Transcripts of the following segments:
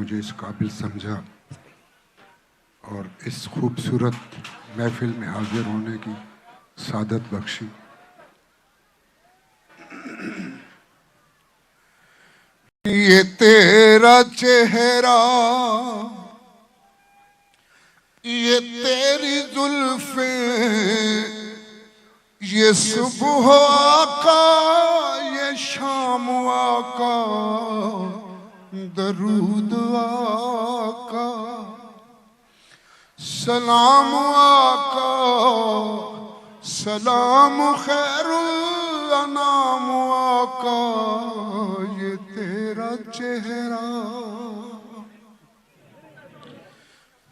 مجھے اس قابل سمجھا اور اس خوبصورت محفل میں حاضر ہونے کی سعادت بخشی۔ یہ تیرا چہرہ، یہ تیری زلفیں، یہ صبح آقا، یہ شام آقا، درود آقا، سلام آقا، سلام خیر الانام آقا، یہ تیرا چہرہ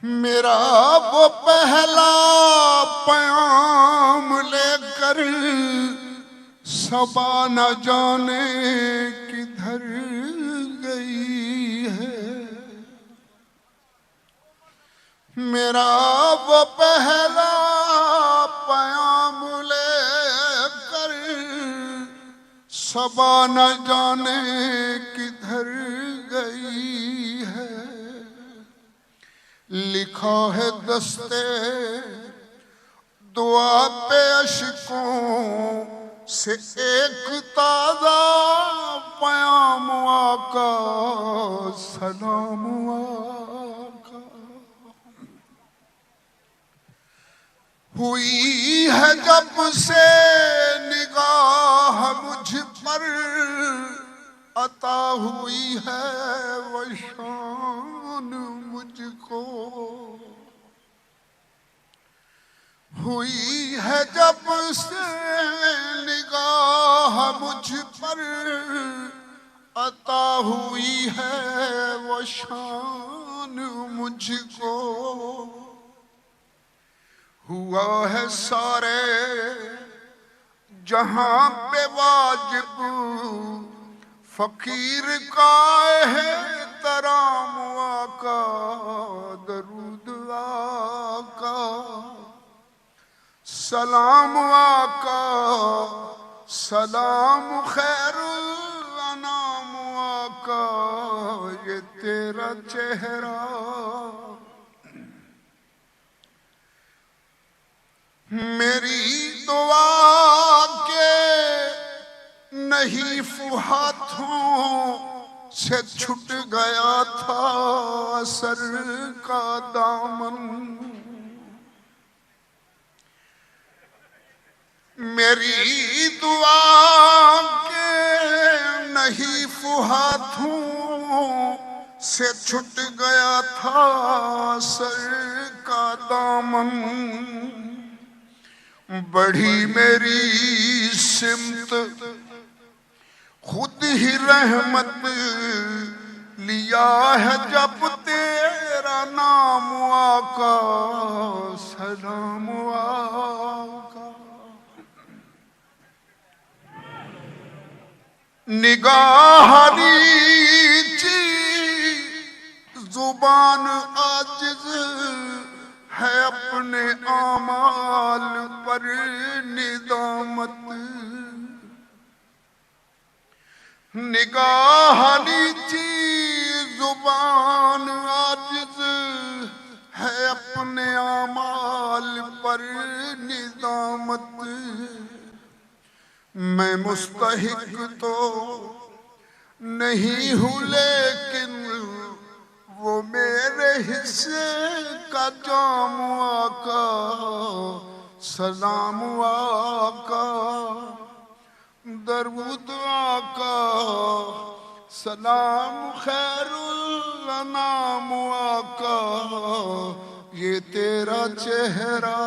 میرا وہ پہلا پیام لے کر صبا نہ جانے کدھر گئی ہے، میرا وہ پہلا پیام لے کر صبا نہ جانے کدھر گئی ہے، لکھا ہے دستے دعا پہ اشکوں سے ایک تازہ پیام آقا، سلام آقا، ہوئی ہے جب سے نگاہ مجھ پر، عطا ہوئی ہے وہ شان مجھ کو، ہوئی ہے جب سے نگاہ مجھ پر، عطا ہوئی ہے وہ شان مجھ کو، ہوا ہے سارے جہاں پہ واجب، فقیر کا احترام آقا، درود آقا، سلام آقا، سلام خیر الانام آقا، یہ تیرا چہرہ میری دعا کے نحیف ہاتھوں سے چھٹ گیا تھا سر کا دامن، میری دعا کے نحیف ہاتھوں سے چھٹ گیا تھا سر کا دامن، بڑھی میری سمت خود ہی رحمت، لیا ہے جب تیرا نام آقا، سلام آقا، نگاہ نیچی زبان عاجز ہے اپنے اعمال پر ندامت، نگاہ نیچی زبان عاجز ہے اپنے اعمال پر ندامت، میں مستحق تو نہیں ہوں لیکن وہ میرے حصے کا جام آقا، سلام آقا، درود آقا، سلام خیر الانام آقا، یہ تیرا چہرہ